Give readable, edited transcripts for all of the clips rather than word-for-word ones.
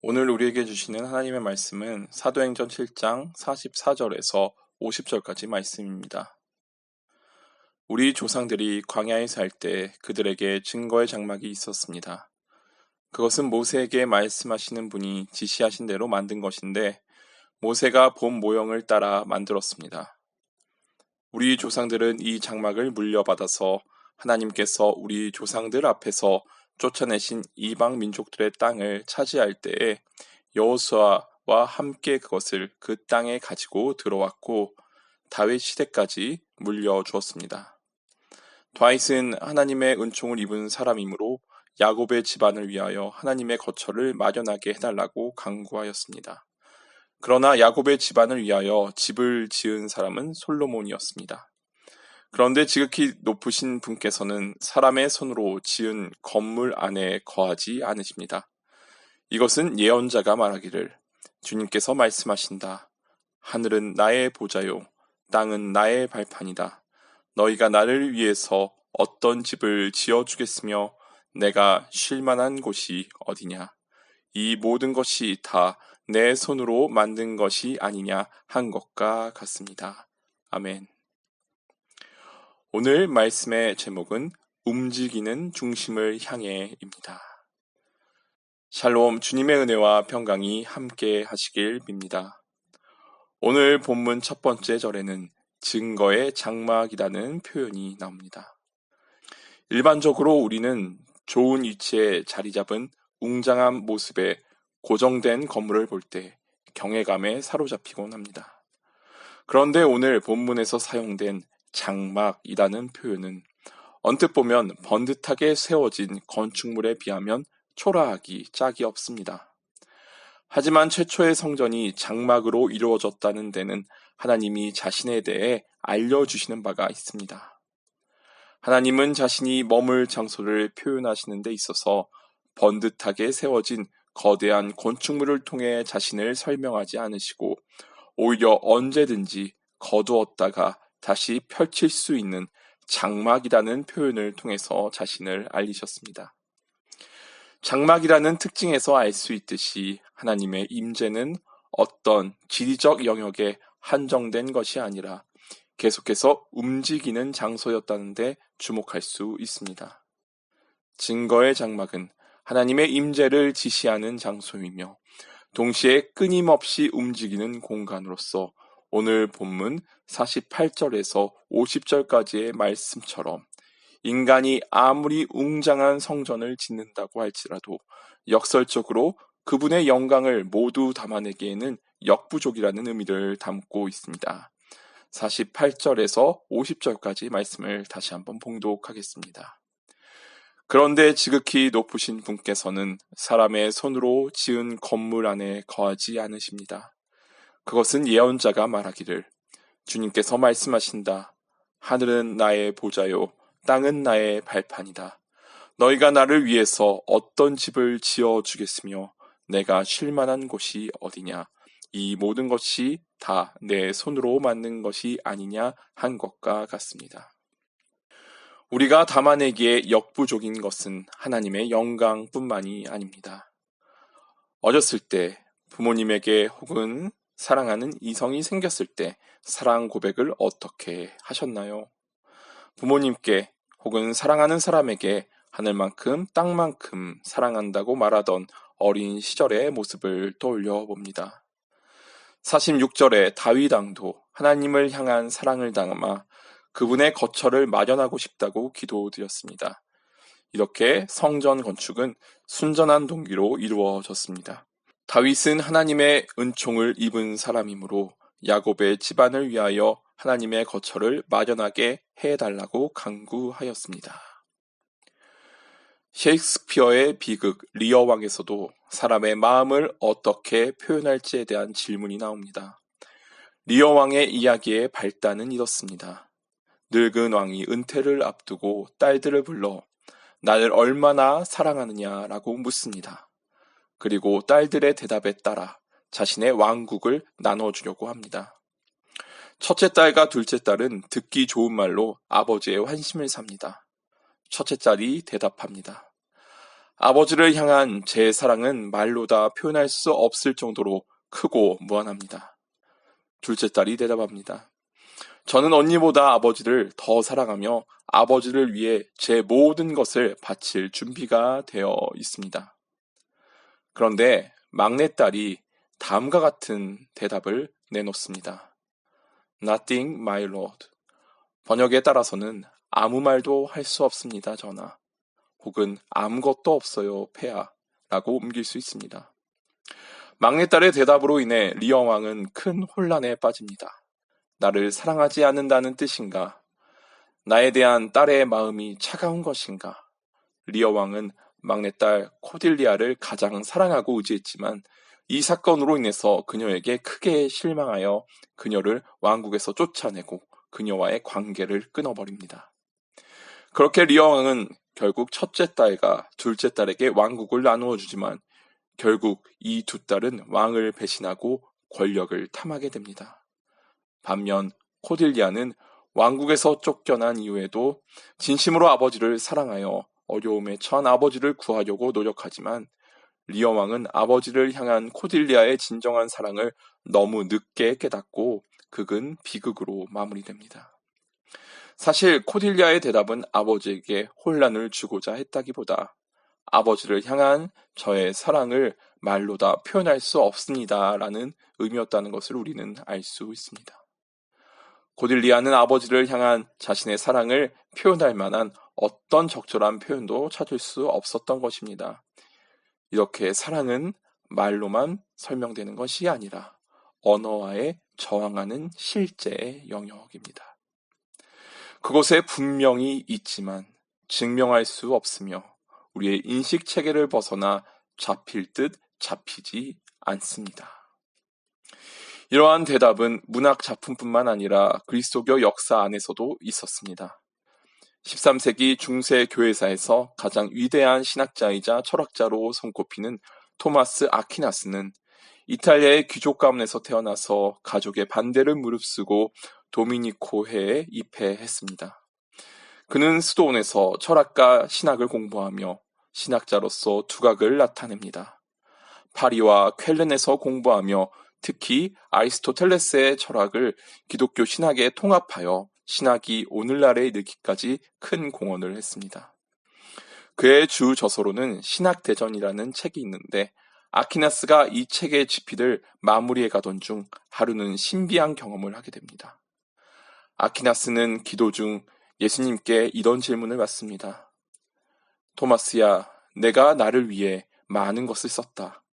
오늘 우리에게 주시는 하나님의 말씀은 사도행전 7장 44절에서 50절까지 말씀입니다. 우리 조상들이 광야에 살 때 그들에게 증거의 장막이 있었습니다. 그것은 모세에게 말씀하시는 분이 지시하신 대로 만든 것인데 모세가 본 모형을 따라 만들었습니다. 우리 조상들은 이 장막을 물려받아서 하나님께서 우리 조상들 앞에서 쫓아내신 이방 민족들의 땅을 차지할 때에 여호수아와 함께 그것을 그 땅에 가지고 들어왔고 다윗 시대까지 물려주었습니다. 다윗은 하나님의 은총을 입은 사람이므로 야곱의 집안을 위하여 하나님의 거처를 마련하게 해달라고 간구하였습니다. 그러나 야곱의 집안을 위하여 집을 지은 사람은 솔로몬이었습니다. 그런데 지극히 높으신 분께서는 사람의 손으로 지은 건물 안에 거하지 않으십니다. 이것은 예언자가 말하기를 주님께서 말씀하신다. 하늘은 나의 보좌요 땅은 나의 발판이다. 너희가 나를 위해서 어떤 집을 지어주겠으며 내가 쉴 만한 곳이 어디냐. 이 모든 것이 다 내 손으로 만든 것이 아니냐 한 것과 같습니다. 아멘. 오늘 말씀의 제목은 움직이는 중심을 향해입니다. 샬롬, 주님의 은혜와 평강이 함께 하시길 빕니다. 오늘 본문 첫 번째 절에는 증거의 장막이라는 표현이 나옵니다. 일반적으로 우리는 좋은 위치에 자리 잡은 웅장한 모습의 고정된 건물을 볼 때 경외감에 사로잡히곤 합니다. 그런데 오늘 본문에서 사용된 장막이라는 표현은 언뜻 보면 번듯하게 세워진 건축물에 비하면 초라하기 짝이 없습니다. 하지만 최초의 성전이 장막으로 이루어졌다는 데는 하나님이 자신에 대해 알려주시는 바가 있습니다. 하나님은 자신이 머물 장소를 표현하시는 데 있어서 번듯하게 세워진 거대한 건축물을 통해 자신을 설명하지 않으시고 오히려 언제든지 거두었다가 다시 펼칠 수 있는 장막이라는 표현을 통해서 자신을 알리셨습니다. 장막이라는 특징에서 알 수 있듯이 하나님의 임재는 어떤 지리적 영역에 한정된 것이 아니라 계속해서 움직이는 장소였다는 데 주목할 수 있습니다. 증거의 장막은 하나님의 임재를 지시하는 장소이며 동시에 끊임없이 움직이는 공간으로서 오늘 본문 48절에서 50절까지의 말씀처럼 인간이 아무리 웅장한 성전을 짓는다고 할지라도 역설적으로 그분의 영광을 모두 담아내기에는 역부족이라는 의미를 담고 있습니다. 48절에서 50절까지 말씀을 다시 한번 봉독하겠습니다. 그런데 지극히 높으신 분께서는 사람의 손으로 지은 건물 안에 거하지 않으십니다. 그것은 예언자가 말하기를 주님께서 말씀하신다. 하늘은 나의 보좌요 땅은 나의 발판이다. 너희가 나를 위해서 어떤 집을 지어주겠으며 내가 쉴 만한 곳이 어디냐. 이 모든 것이 다 내 손으로 만든 것이 아니냐 한 것과 같습니다. 우리가 담아내기에 역부족인 것은 하나님의 영광뿐만이 아닙니다. 어렸을 때 부모님에게 혹은 사랑하는 이성이 생겼을 때 사랑 고백을 어떻게 하셨나요? 부모님께 혹은 사랑하는 사람에게 하늘만큼 땅만큼 사랑한다고 말하던 어린 시절의 모습을 떠올려 봅니다. 46절에 다윗 왕도 하나님을 향한 사랑을 담아 그분의 거처를 마련하고 싶다고 기도드렸습니다. 이렇게 성전 건축은 순전한 동기로 이루어졌습니다. 다윗은 하나님의 은총을 입은 사람이므로 야곱의 집안을 위하여 하나님의 거처를 마련하게 해달라고 간구하였습니다. 셰익스피어의 비극 리어 왕에서도 사람의 마음을 어떻게 표현할지에 대한 질문이 나옵니다. 리어 왕의 이야기의 발단은 이렇습니다. 늙은 왕이 은퇴를 앞두고 딸들을 불러 나를 얼마나 사랑하느냐라고 묻습니다. 그리고 딸들의 대답에 따라 자신의 왕국을 나눠주려고 합니다. 첫째 딸과 둘째 딸은 듣기 좋은 말로 아버지의 환심을 삽니다. 첫째 딸이 대답합니다. 아버지를 향한 제 사랑은 말로 다 표현할 수 없을 정도로 크고 무한합니다. 둘째 딸이 대답합니다. 저는 언니보다 아버지를 더 사랑하며 아버지를 위해 제 모든 것을 바칠 준비가 되어 있습니다. 그런데 막내딸이 다음과 같은 대답을 내놓습니다. Nothing, my lord. 번역에 따라서는 아무 말도 할 수 없습니다, 전하. 혹은 아무것도 없어요, 폐하. 라고 옮길 수 있습니다. 막내딸의 대답으로 인해 리어 왕은 큰 혼란에 빠집니다. 나를 사랑하지 않는다는 뜻인가? 나에 대한 딸의 마음이 차가운 것인가? 리어 왕은 막내딸 코딜리아를 가장 사랑하고 의지했지만 이 사건으로 인해서 그녀에게 크게 실망하여 그녀를 왕국에서 쫓아내고 그녀와의 관계를 끊어버립니다. 그렇게 리어 왕은 결국 첫째 딸과 둘째 딸에게 왕국을 나누어 주지만 결국 이 두 딸은 왕을 배신하고 권력을 탐하게 됩니다. 반면 코딜리아는 왕국에서 쫓겨난 이후에도 진심으로 아버지를 사랑하여 어려움에 처한 아버지를 구하려고 노력하지만 리어 왕은 아버지를 향한 코딜리아의 진정한 사랑을 너무 늦게 깨닫고 극은 비극으로 마무리됩니다. 사실 코딜리아의 대답은 아버지에게 혼란을 주고자 했다기보다 아버지를 향한 저의 사랑을 말로 다 표현할 수 없습니다 라는 의미였다는 것을 우리는 알 수 있습니다. 코딜리아는 아버지를 향한 자신의 사랑을 표현할 만한 어떤 적절한 표현도 찾을 수 없었던 것입니다. 이렇게 사랑은 말로만 설명되는 것이 아니라 언어와의 저항하는 실제의 영역입니다. 그곳에 분명히 있지만 증명할 수 없으며 우리의 인식 체계를 벗어나 잡힐 듯 잡히지 않습니다. 이러한 대답은 문학 작품뿐만 아니라 그리스도교 역사 안에서도 있었습니다. 13세기 중세 교회사에서 가장 위대한 신학자이자 철학자로 손꼽히는 토마스 아퀴나스는 이탈리아의 귀족 가문에서 태어나서 가족의 반대를 무릅쓰고 도미니코회에 입회했습니다. 그는 수도원에서 철학과 신학을 공부하며 신학자로서 두각을 나타냅니다. 파리와 쾰른에서 공부하며 특히 아리스토텔레스의 철학을 기독교 신학에 통합하여 신학이 오늘날에 이르기까지 큰 공헌을 했습니다. 그의 주 저서로는 신학대전이라는 책이 있는데 아퀴나스가 이 책의 집필을 마무리해 가던 중 하루는 신비한 경험을 하게 됩니다. 아퀴나스는 기도 중 예수님께 이런 질문을 받습니다. 토마스야, 내가 나를 위해 많은 것을 썼다.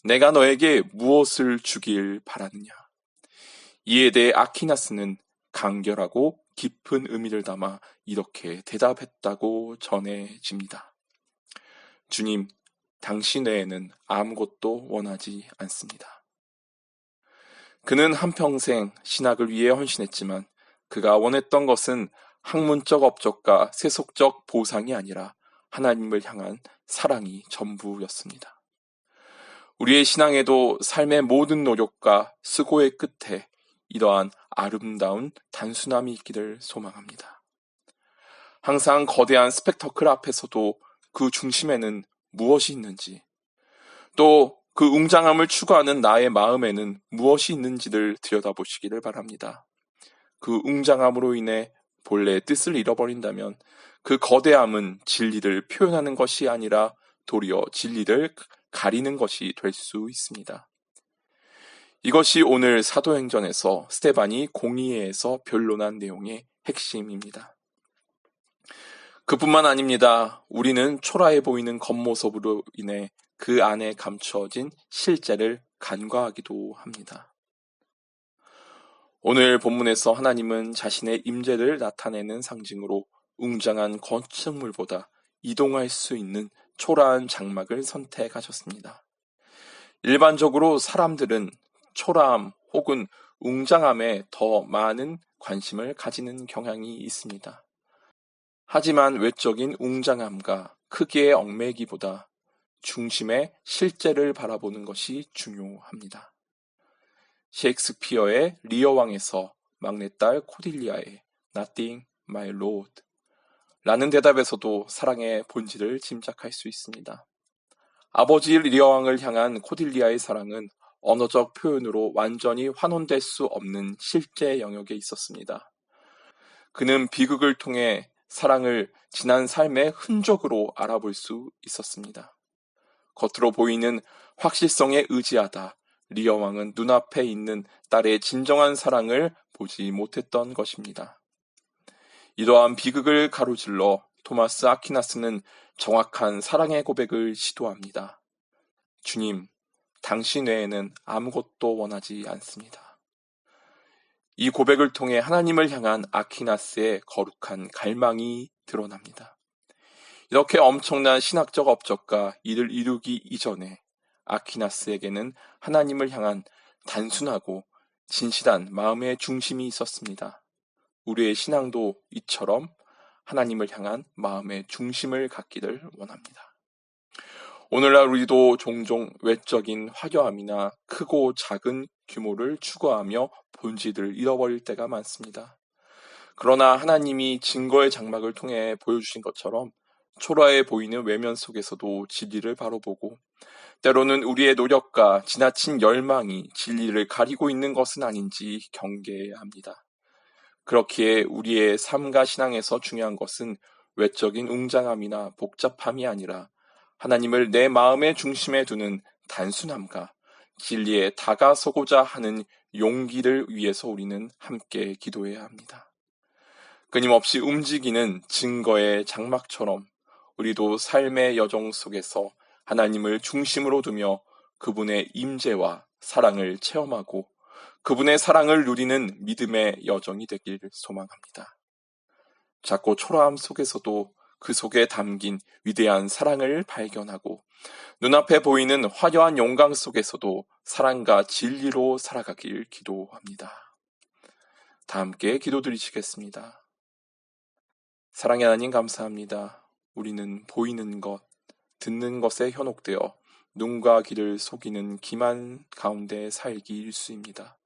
내가 너에게 무엇을 주길 바라느냐? 이에 대해 아퀴나스는 간결하고 깊은 의미를 담아 이렇게 대답했다고 전해집니다. 주님, 당신 외에는 아무것도 원하지 않습니다. 그는 한평생 신학을 위해 헌신했지만 그가 원했던 것은 학문적 업적과 세속적 보상이 아니라 하나님을 향한 사랑이 전부였습니다. 우리의 신앙에도 삶의 모든 노력과 수고의 끝에 이러한 아름다운 단순함이 있기를 소망합니다. 항상 거대한 스펙터클 앞에서도 그 중심에는 무엇이 있는지, 또 그 웅장함을 추구하는 나의 마음에는 무엇이 있는지를 들여다보시기를 바랍니다. 그 웅장함으로 인해 본래의 뜻을 잃어버린다면 그 거대함은 진리를 표현하는 것이 아니라 도리어 진리를 가리는 것이 될 수 있습니다. 이것이 오늘 사도행전에서 스데반이 공의회에서 변론한 내용의 핵심입니다. 그뿐만 아닙니다. 우리는 초라해 보이는 겉모습으로 인해 그 안에 감추어진 실제를 간과하기도 합니다. 오늘 본문에서 하나님은 자신의 임재를 나타내는 상징으로 웅장한 건축물보다 이동할 수 있는 초라한 장막을 선택하셨습니다. 일반적으로 사람들은 초라함 혹은 웅장함에 더 많은 관심을 가지는 경향이 있습니다. 하지만 외적인 웅장함과 크기의 얽매기보다 중심의 실제를 바라보는 것이 중요합니다. 셰익스피어의 리어 왕에서 막내딸 코딜리아의 Nothing, my lord 라는 대답에서도 사랑의 본질을 짐작할 수 있습니다. 아버지 리어왕을 향한 코딜리아의 사랑은 언어적 표현으로 완전히 환원될 수 없는 실제 영역에 있었습니다. 그는 비극을 통해 사랑을 지난 삶의 흔적으로 알아볼 수 있었습니다. 겉으로 보이는 확실성에 의지하다 리어 왕은 눈앞에 있는 딸의 진정한 사랑을 보지 못했던 것입니다. 이러한 비극을 가로질러 토마스 아퀴나스는 정확한 사랑의 고백을 시도합니다. 주님, 당신 외에는 아무것도 원하지 않습니다. 이 고백을 통해 하나님을 향한 아퀴나스의 거룩한 갈망이 드러납니다. 이렇게 엄청난 신학적 업적과 이를 이루기 이전에 아퀴나스에게는 하나님을 향한 단순하고 진실한 마음의 중심이 있었습니다. 우리의 신앙도 이처럼 하나님을 향한 마음의 중심을 갖기를 원합니다. 오늘날 우리도 종종 외적인 화려함이나 크고 작은 규모를 추구하며 본질을 잃어버릴 때가 많습니다. 그러나 하나님이 증거의 장막을 통해 보여주신 것처럼 초라해 보이는 외면 속에서도 진리를 바라보고 때로는 우리의 노력과 지나친 열망이 진리를 가리고 있는 것은 아닌지 경계해야 합니다. 그렇기에 우리의 삶과 신앙에서 중요한 것은 외적인 웅장함이나 복잡함이 아니라 하나님을 내 마음의 중심에 두는 단순함과 진리에 다가서고자 하는 용기를 위해서 우리는 함께 기도해야 합니다. 끊임없이 움직이는 증거의 장막처럼 우리도 삶의 여정 속에서 하나님을 중심으로 두며 그분의 임재와 사랑을 체험하고 그분의 사랑을 누리는 믿음의 여정이 되길 소망합니다. 작고 초라함 속에서도 그 속에 담긴 위대한 사랑을 발견하고 눈앞에 보이는 화려한 영광 속에서도 사랑과 진리로 살아가길 기도합니다. 다 함께 기도드리시겠습니다. 사랑의 하나님 감사합니다. 우리는 보이는 것, 듣는 것에 현혹되어 눈과 귀를 속이는 기만 가운데 살기 일쑤입니다.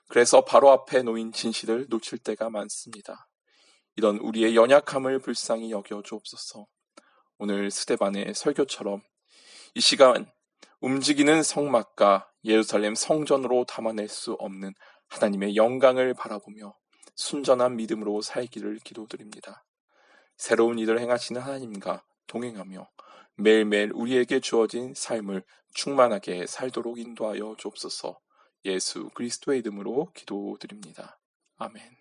그래서 바로 앞에 놓인 진실을 놓칠 때가 많습니다. 이런 우리의 연약함을 불쌍히 여겨 주옵소서. 오늘 스데반의 설교처럼 이 시간 움직이는 성막과 예루살렘 성전으로 담아낼 수 없는 하나님의 영광을 바라보며 순전한 믿음으로 살기를 기도드립니다. 새로운 일을 행하시는 하나님과 동행하며 매일매일 우리에게 주어진 삶을 충만하게 살도록 인도하여 주옵소서. 예수 그리스도의 이름으로 기도드립니다. 아멘.